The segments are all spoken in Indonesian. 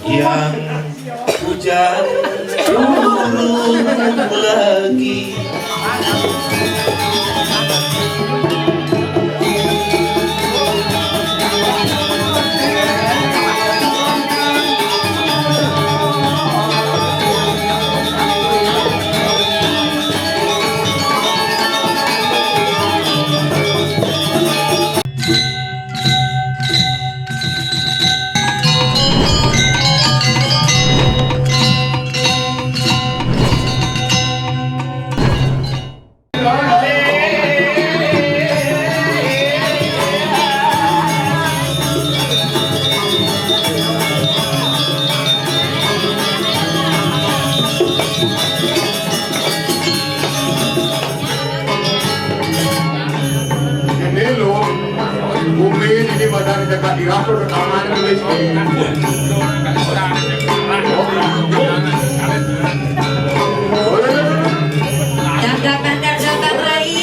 Yang hujan turun lagi. Dagang Rai.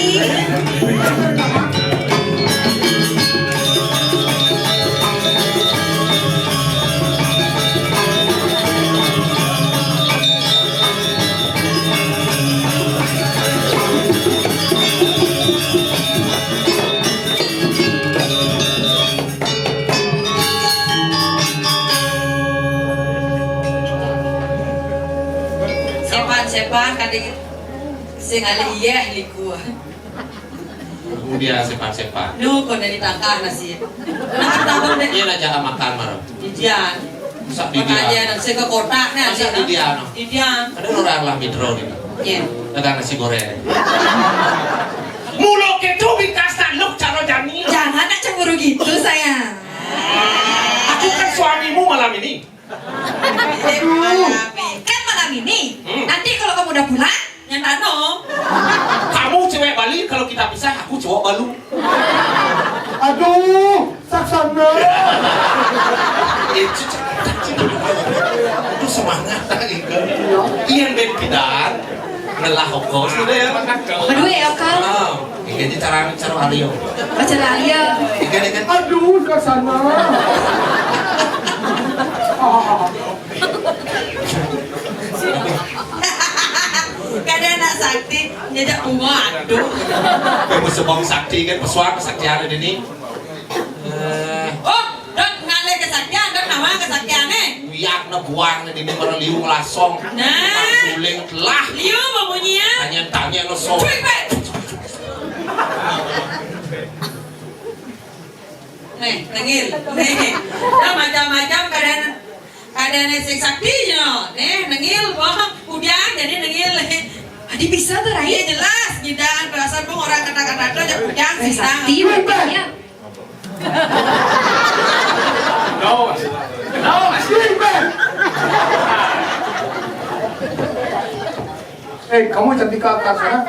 Sepan kadang sing ale iya liku. Kemudian sepan-sepan. Nu kon dari tangkah nasi. Nah tabang deh. Iya aja makan marah. Didian. Sak di Makanya dia. nang sing ke kota nih. Sak di dia no. Didian. Ada orang lah mitro nih. Iya. Dagang nasi goreng. Mulo itu bikastan lu cara jani. Jangan nak cemburu gitu sayang. Aku kan suamimu malam ini. Kan malam ini. Nanti kalau kamu udah pulang, nyantai no. Kamu cewek Bali, kalau kita pisah aku cowok Balu. Aduh, saksana. Itu semangat Iyan ben pidan. Nelah hokos gitu ya. Aduh ya kau. Ini cara Aryo. Baca laya. Ikan. Aduh, saksana. Kadang anak sakti nyajak bunga aduh. Kamu sebong sakti kan pesuar kesaktian ini. Oh, dok ngale kesaktian, dok nama kesaktiannya. Wiyak na buang na dini maraliw lasong. Nah. Suling telah. Liu bunyinya. Tanya no so. Cuy, Pak. Nih, nengil. Nih. Nah, macam-macam kadang sing sakti yo. Nih, nengil wah, udah jadi nengil. Adi bisa tuh Rai. Iya jelas, gidang perasaan pun orang kata-kata itu aja udang sih sakti makanya. No, Kamu cantik ke atas sana.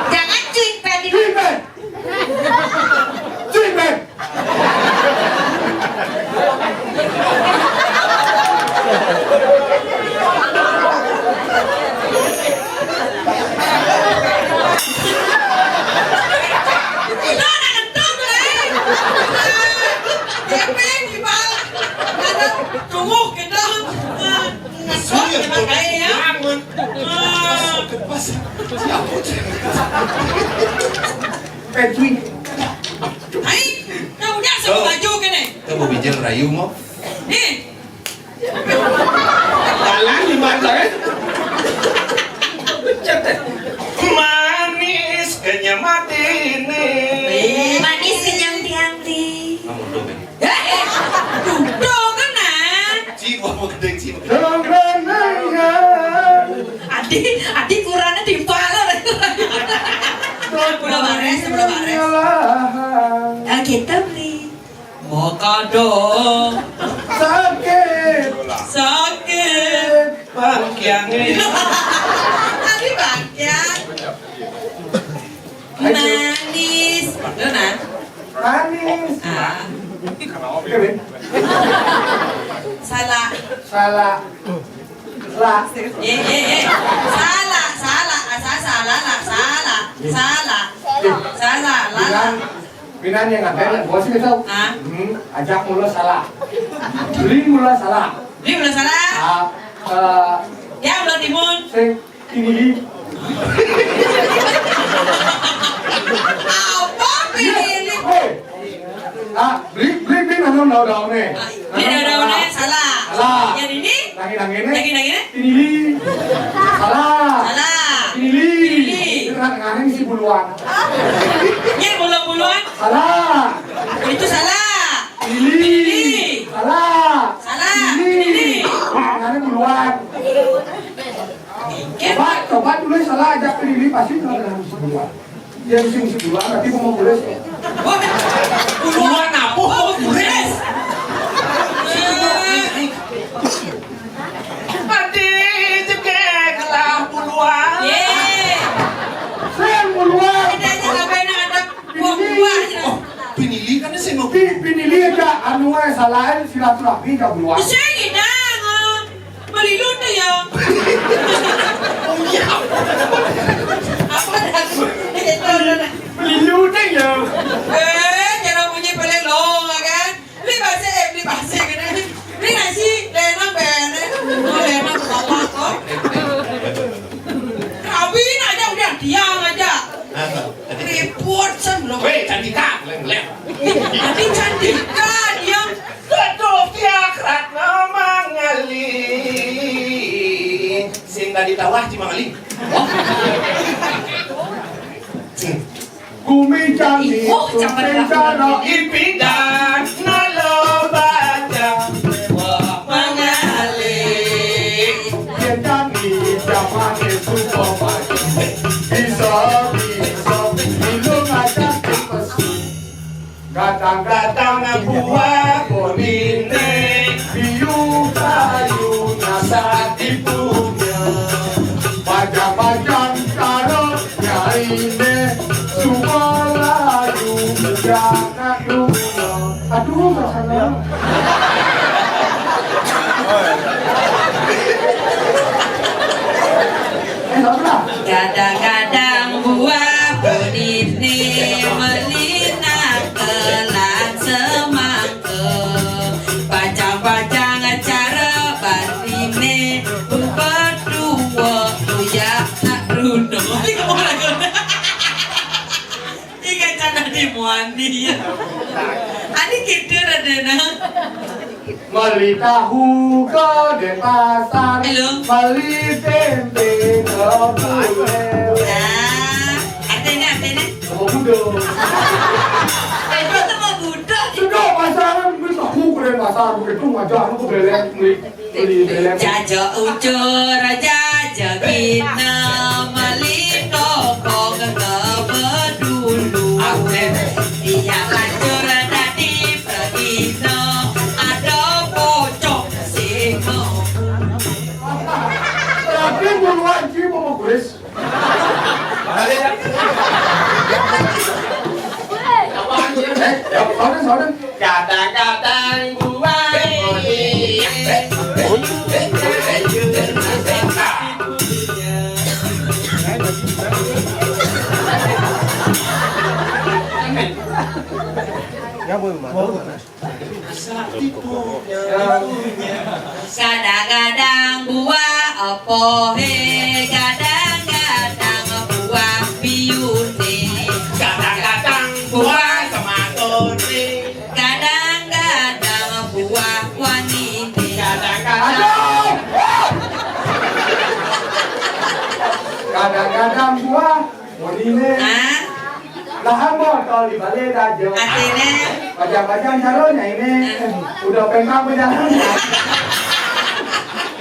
Jangan cuy, Pak. Cuy, cuy. Hai, kau udah sama baju kan nih? Kamu bijil rayu mo? Nih, Jalan di mana kan? Manis kenyamati ini. manis kenyang tiang-ti. Kamu dobe. Duduk kan nah. Cibo mo gede cibo. Adi kurangnya timpala. Belum bares. Kita beli. Maka dong. Sakit. Bangkiangnya. Adi bangkian. Manis. Benar. Manis. Ah. Salah. Salah. Lah. Salah. Lala. Binan yang ada, bos kita tahu. Ah. Ajak mula salah. Beli mula salah. Ini belum salah. Ya belum timun. Sing ini. Apa pilih? Hei. Beli nang nih. Ini daunnya salah. Salah. Yang ini? Nang ini. Lagi. Ini. Salah. Salah. Ini. Ini. Itu nang si buluan. Ini buluan. Salah. Itu salah. Ini. Salah. Salah. Ini. Nang buluan. Coba tulis salah aja pilih pasti nang si buluan. Yang si buluan nanti mau tulis. Buluan apa? Oh, beres. Adi jekek lah buluan. Yeay. Saya buluan. Kita aja ngapain ada buah-buahnya. Oh, pinili kan sih no. Pinili aja anu salah silaturahmi ka buluan. Bisa kita melilun tuh ya. Oh iya. Apa dah? Itu dah. Lilunya ya. Jangan punya pelelong kan? Beli bahasa kan? Beli nasi, lenang bener, lenang apa kok? Kawin aja udah diam aja. Report sen belum. Weh, cantika, lem. Nanti cantika diam. Kedok tiakrat mangali. Sing tadi tawah di mangali. Kumi cantik, Cakap Ipidan nalobada mengalir. dia cantik, zaman itu sobat. Bisa, minum aja kepesu. Kadang-kadang buah bonine, biu kayu nasa ibunya. Pajang-pajang karo nyaine, semua layu jangan dunia. Aduh, masalah. Saudara. Kadang-kadang buah bonine melina kelan semangka. Pacang-pacang cara bandine berdua tuya nak runo. Ini kamu lagu. Ini cara di muandi. Ani kita ada nang. Beli tahu ke di pasar, Halo. beli tempe ke bulel. Nah, artinya. Sama budo. Itu mau budak. Sudah pasaran beli tahu ke di pasar, begitu aja aku beli belem. Jaja ucur jaja kita melito kok kebedulu. Dia lancur tadi pergino ada pocong sego. Tapi buruan sih mau kulis. Saudara. Kadang-kadang buah Kadang-kadang buah apa kadang-kadang buah biune. kadang-kadang buah sematone. Kadang-kadang buah wanita. Kadang-kadang Kadang-kadang buah bonine. Nah, Lahan botol di balik aja. artinya Bajang-bajang calonnya ini udah pengang berjalan.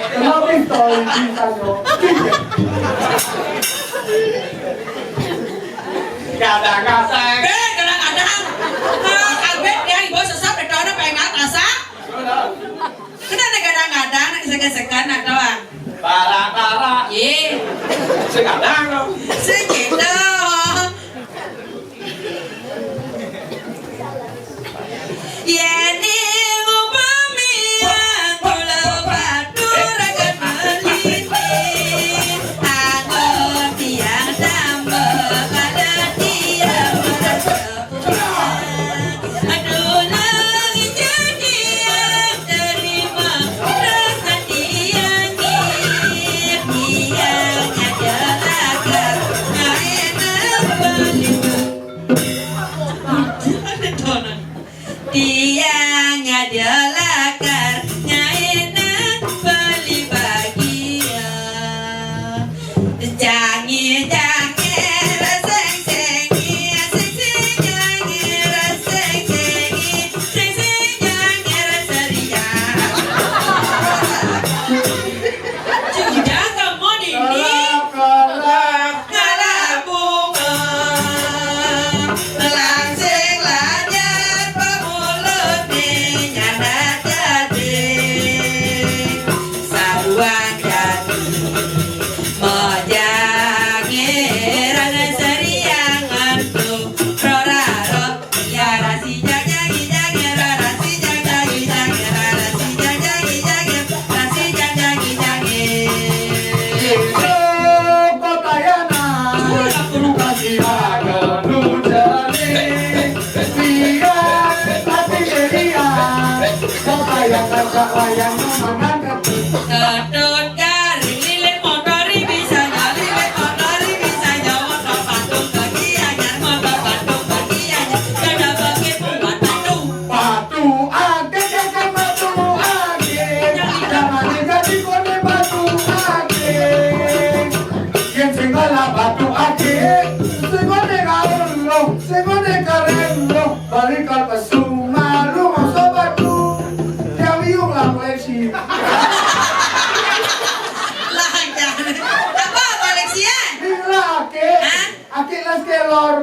Kenapa pistol bisa yo? kadang-kadang kadang-kadang albet ya ibu sesap itu ada pengen rasa. Kenapa kadang-kadang gesek-gesekan atau para ye sekadang segitu. Yani ngupami kula batur akan meliti anggo tiang dambe kada tiang aduh lagi jadi yang terima wayang mana Ketut garing lilit motori bisa nyali lilit motori bisa nyawa motor patung bagi anyar motor patung bagi anyar kada bagi pembuat patung batu ake kakak batu ake jangan jadi kode batu ake yang segala batu ake segone karelo segone karelo balik al pasuma lu mau batu jauh lah koleksi apa koleksian? Bila ake las kelor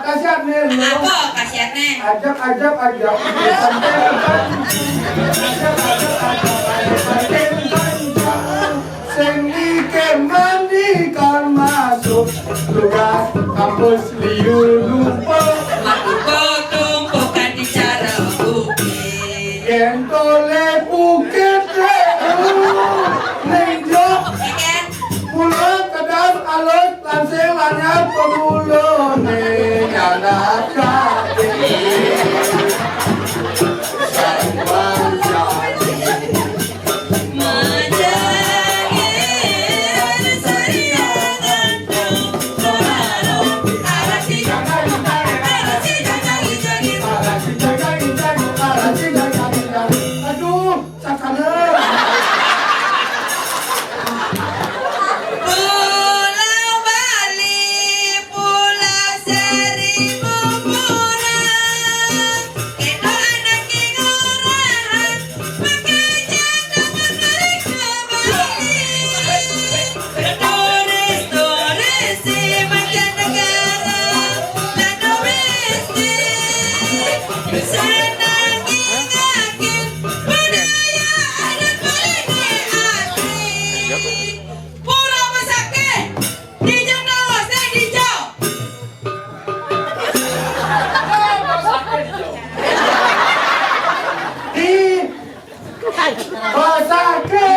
kasihan nih Apa kasihannya? ajak seni kemanikan masuk tugas kampus liur lupa Matuko tumpukan di cara bukit gentole bukit nengjok Ikan pulang kedap alot lansing lanyap pemulung anak aduh sakana Pulau Bali, Pulau Seribu Murah Itu anak ingurahan Makanya dapat balik ke Bali Turis-turis di mancanegara dan domestik Senang ingatin budaya adat Bali asli Pulau Besake di Jawa di Jawa di Basake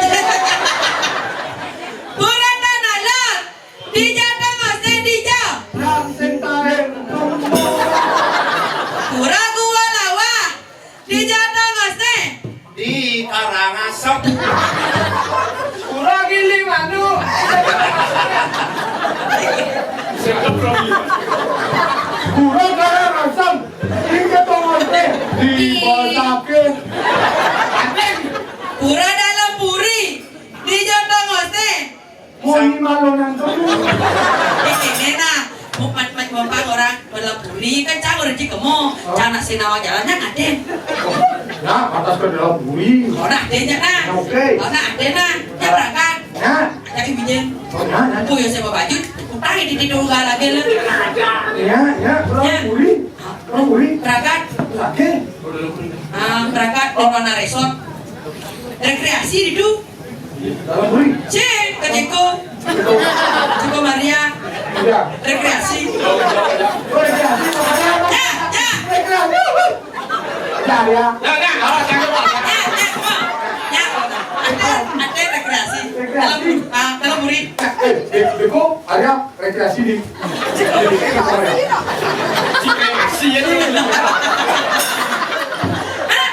Pulau Tanah Lot di Jawa di Jawa langsing tahen Pulau Gua Lawa di Jawa Di Karangasem. kurang gili manu kurang kaya rasam hingga tongote di Basake Pura dalam puri di Jawa mau malonan tuh ini nah mumpang orang dalam puri kan caur di kemo cana sinawa jalannya ngaden nah atas ke dalam buri Orang adenya nah Oke. Orang adenya ya berangkat ya Ada ibijen oh ya Aku ya saya baju Utang di tidur gak lagi lah ya kurang buri Berangkat lagi Berangkat di mana resort Rekreasi di du dalam buri Cek ke Jeko Jeko Maria ya Rekreasi rekreasi makanya Ya rekreasi ya Ada rekreasi dalam murid Beko ada rekreasi di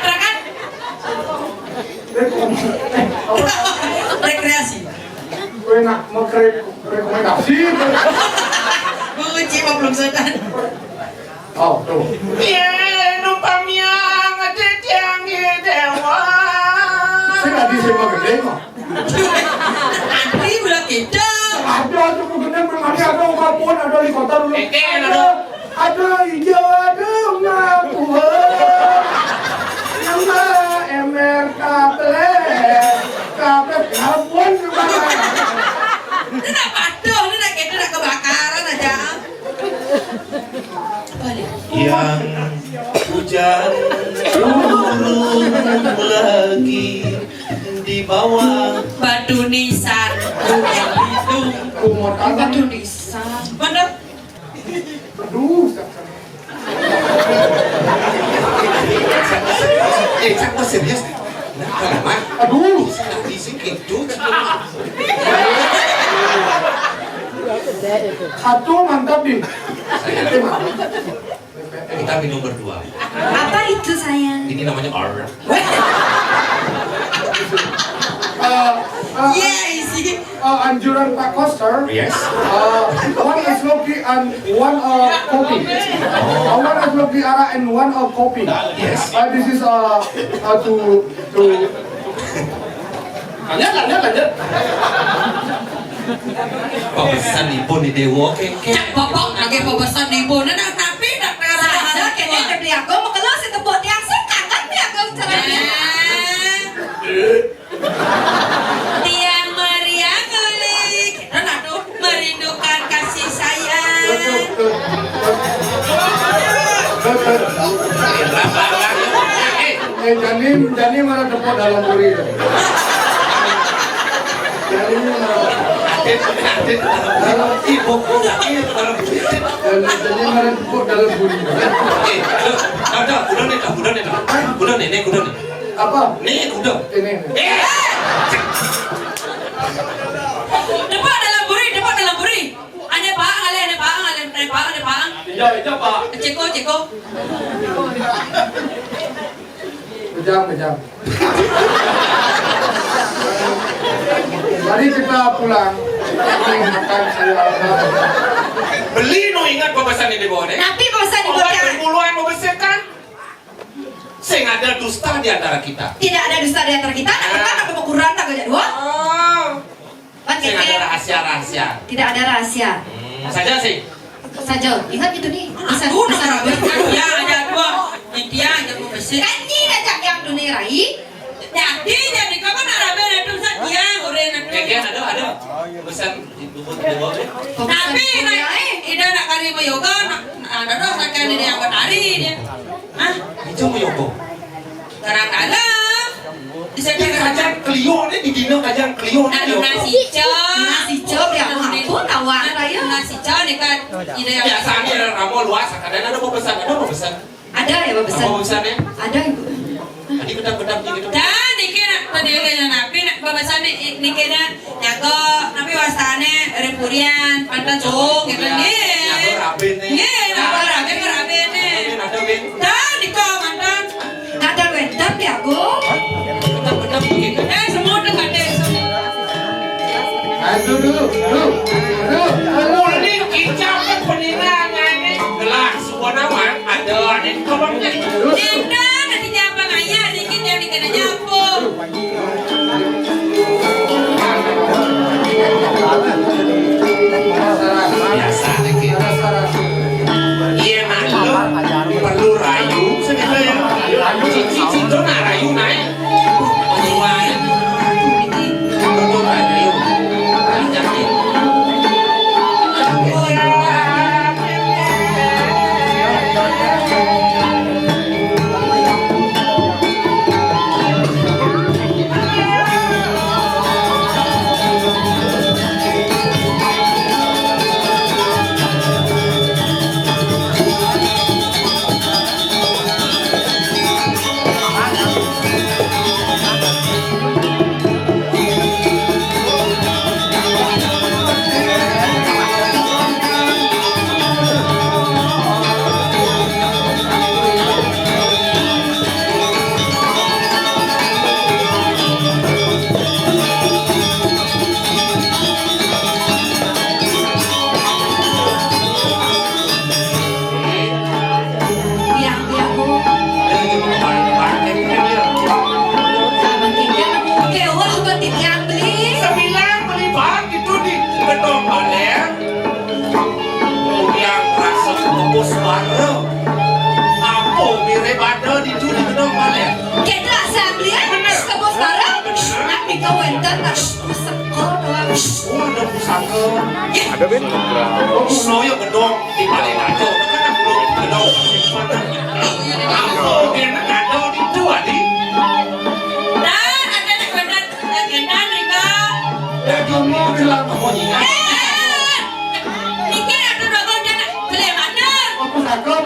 berangkat rekreasi gue nak mau rekomendasi menguji belum sedang oh tuh saya nggak bisa mau gede kok Andri bilang gitu ada cukup gede belum ada apapun ada di kota dulu ada hijau ada ngaku nama emer kaple kabun gimana ini nak paduh ini nak gitu nak kebakaran aja Yang hujan turun lagi di bawah batu nisan yang itu kumot batu nisan mana aduh Cak serius. Nah, aduh isi gitu. satu mantap nih Kita minum berdua. apa itu sayang Ini namanya R. Iya isi. Anjuran Pak Koster. Yes. One is Loki and one kopi. One is Loki Ara and one kopi. Yes. This is to Lanjut. Pesan ibu di Dewo keke. Cak popok lagi pesan ibu nah tapi nak Saja kayaknya ada beli aku mau keluar si tepuk yang suka kan beli aku caranya. Tiang Maria ngulik. Aduh, merindukan kasih sayang. Jani mana tepuk dalam buri. Jani mana? Ibu udah ini kalau Jani mana tepuk dalam buri. udah nih. Apa? Nih udah. Ini. Depan dalam buri. Ada Pak. Iya, Pak. Ceko. Kejam. Mari kita pulang. Ini makan saya. Beli no ingat pesan di bawah deh. Tapi pesan di Obat bawah permuluan mau besekan. Sing ada dusta di antara kita. tidak ada dusta di antara kita. Nak kita nak pengukuran tak kerja dua. Kan Sing ada keke rahasia-rahasia. tidak ada rahasia. Saja sih. Saja ingat itu nih. Bisa Aku bisa nak rapi. ya ada dua. Dia yang mau bersih. Kan ni dah yang dunia rai. Jadi kau kan Arabe itu saja orang Keke ada. Pesan di bawah deh. Tapi ida nak kari mau yoga nak ada doh sakan dia yang bertari dia. Hah? Itu mau yoko. Garang dalam. Bisa Ini kajang Clio nih di dino kajang Clio. Aduh nasi cok. Nasi cok yang aku tawa raya. Nasi cok ni kan ida yang Biasanya ada ramu luas, kadang ada mau pesan. Ada ya Pak pesan. Apa pesannya? Ada ibu. Tadi bedam gitu. dan dikira tadi kayaknya napi nak babasan ni kira jago napi wastane repurian pantan cung gitu nih. Nyago raben nih. Nih, nabi rabe nih. Ada ben. Dan di kau mantan. Ada wedam ya aku. Bedam gitu. Semua dekat deh. Dulu. Ini kicap kan peninangan nih. Gelas semua nama ada nih kolomnya. Dinda nanti nyapa ngaya dikit yang dikena nyapu. Biasa nih kita. Iya nak perlu rayu. Cici tuh nak rayu naik. Penyuain. Perlu rayu. Yang aku. Sama tinggal. Kewa seperti yang beli. Sembilan melibat itu di gedung Baler yang rasa tembus bareng apa mirip ada di gedung Baler. Kita saya beli. Kebos barang. Nak dikawinkan tak sekolah doang. Oh ada pusaka ada ben soyo gedung di Baler aja kan belum gedung apa yang ada di itu adi Dan ada nak benar agenda mereka. jadi mau bilang kamu ingat Dikit ada dogon dia nak beli mana? Pusaka.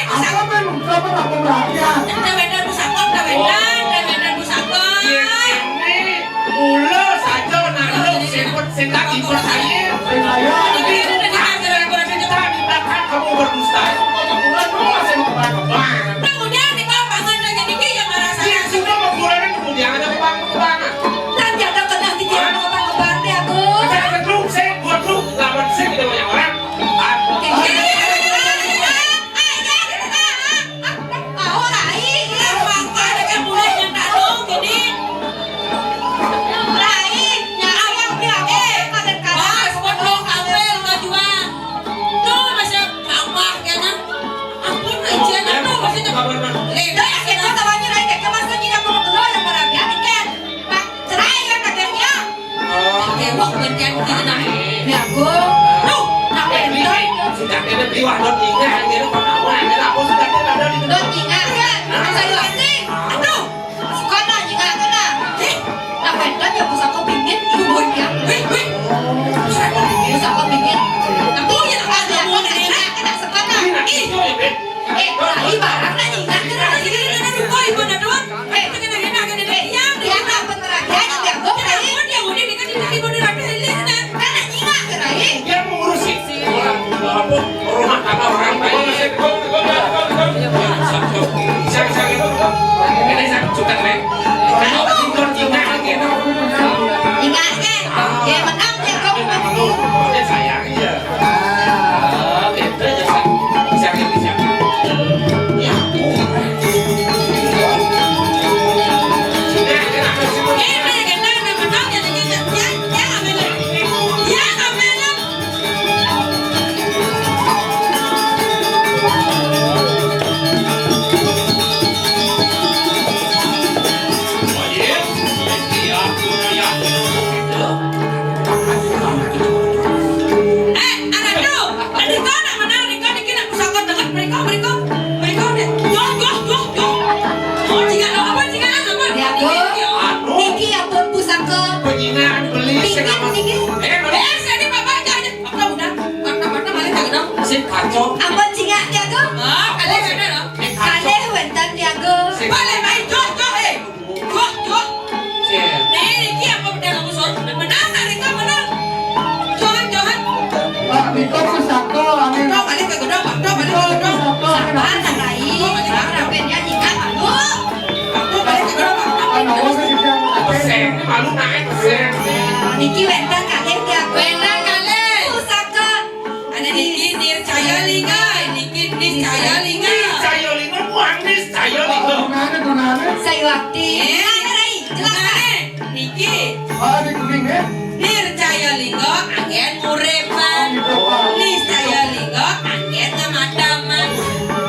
Apa memang kamu nak perhatian? Dah benar pusaka, dah benar pusaka. ini mula saja nak sebut sendak ikut saya Saya. ini kita mintakan kamu berdusta bulan dua saya mau kembang Kemudian di kau bangun aja dikit yang marah dia saya. sudah membulan kemudian ada kembang Dan Wah, gantian kita nah. Ya aku. Tuh, nak Ini sudah kena beli wadon ingat ini kawan ini aku sudah kena ada di Don jinga kan. Saya ganti. aduh. Suka nak jinga kan nak. Nak pentas ya pusat kau pingin hubung ya. Wih, wih. Pusat kau pingin. Tuh, ya tak ada mau Nak ini. kena suka nak. ini itu Lagi barang nak jinga kan. Ini koi mana doang? Kita nak kena dia. Dia nak bener aja dia aku Dia kai. dia udah dikasih di bodoh rapi ini nah. Kan nak jinga kan kai. dia mengurusi orang apa rumah tangga orang baik bisa ini saya suka nih kalau tinggal tinggal gitu Jinga kan. Dia menang dia kau. malu dia sayang iya itu aja bisa bisa ya Ini kena menang ya kita. Ya amen. Ya amen. Anak tu, adik kau nak menang, adik kau nak pusaka dekat mereka deh. Yo. Oh, jika apa? Dia aku. Niki apa pusaka. penyinar beli senama Jadi papa aja. Apa udah? Mata balik tak dong. si kacau Apa jinga dia aku. Ah, kalian ada dong. Kale wentan dia aku. Balik main jo. si Nih, ini apa udah kamu sor? Menang, adik kau menang. Johan. Niko pusaka, amin. Kau balik ke gedung. Sabar nak kai. Orang dia jinga malu. Kau balik ke gedung. Anak saya kita peseng malu naik peseng Niki wentan kale dia aku. Wentan kale. Pusaka. Ada Niki Nircaya Lingga. Niki Nircaya Lingga. cayo lino buang nih cayo lino Tunane. Saya waktu. Ada rai. Jelas. Niki Di kuning ya. Nircaya Lingga angin murepan. Nircaya Lingga angin ngemadaman.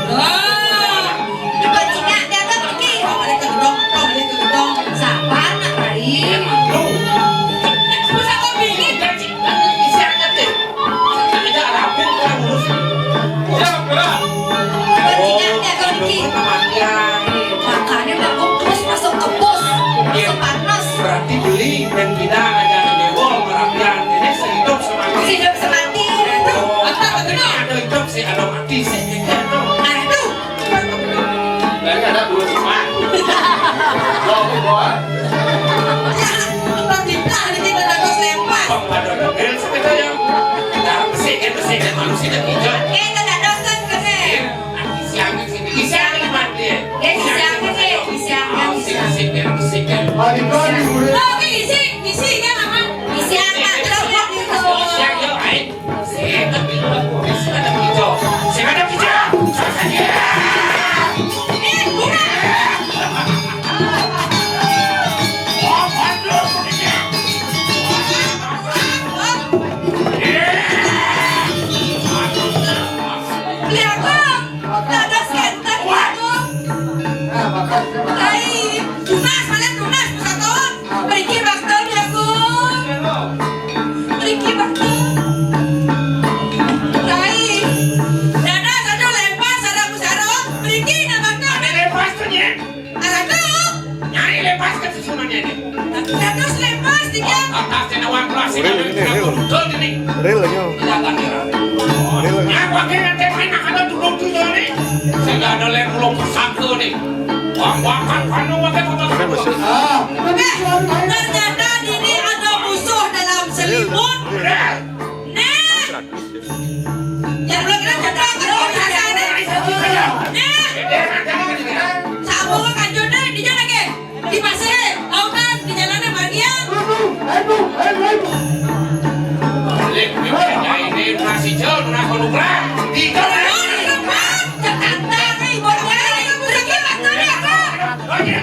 Oh. Apa jinga dia aku Niki. Kau balik ke gedung. Sabar nak rai. lu Pusat kau bingit. gaji isi aja deh ada rapin kan ngurus ya berat Apa jinga dia aku Niki. kematian Makanya udah aku terus masuk ke pos. Masuk panas. berarti beli dan bidang aja dewol merapian ini sehidup semati Hidup semati. ada hidup sih ada mati sih Aduh. ada dua semua Bang Dipta ini kita dapat lempar. pada dongel sepeda yang cara bersihkan manusia dan hijau Tak dosen ke ni. Isiang lima dia. Bersihkan. Niko di kuning. Oh, ngisi kan aman. Isi anak terus lihat itu. Isiang yo aing. Tapi ada hijau. Ada hijau. Lihat aku. Tak ada senter aku. Makasih. Hai, tunas pusat kau. Pergi bakal dia aku. Pergi bakal. Hai. Dada satu lempar sada pusara. Pergi nak bakal. Ada lepas tu ni. Ada. Nyari lepas ke susunannya ni. Dada lempar tiga. Atas dan awak kelas ini. Betul ini. Real aja. Kelihatan dia. Ya, pakai nanti main ada duduk dulu ni. Saya ada lempulung pesangka ni. Wang-wangkan panu pakai foto. Ternyata ini ada musuh dalam selimut. Nah, yang belum kena cedera kalau biasa ni. Nah, sama kanjona di jalan ke? Di pasir, lautan, di jalanan bahagia. Lek ini masih jauh nak konuklah. Di kau. Jakarta, ibunya, pergi bakal dia. Oh ya.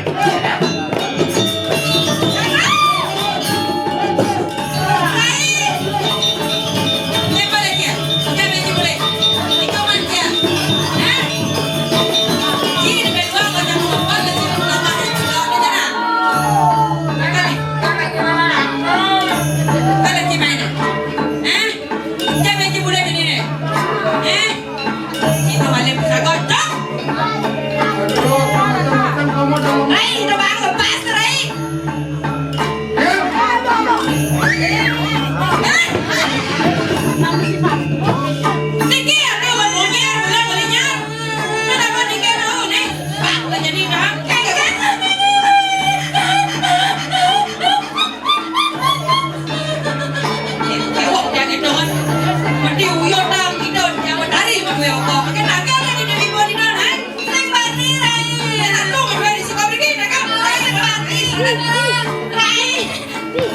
Arandu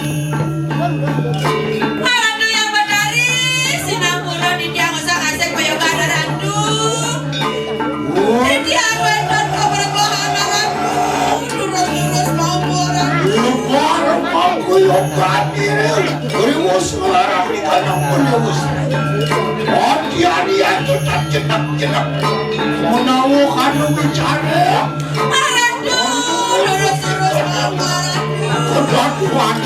yang berdari, sinampuran di tiang usah ngasih koyokan arandu. Di tiang wendon kau berbohong arandu. Lurus-lurus mau arandu. Lebaran aku yang hadir. Berimus melarang di tanah penulis. Hati-hati tetap jenap-jenap. Menawarkan bicara. Arandu, lurus-lurus mau arandu. Kedakuan.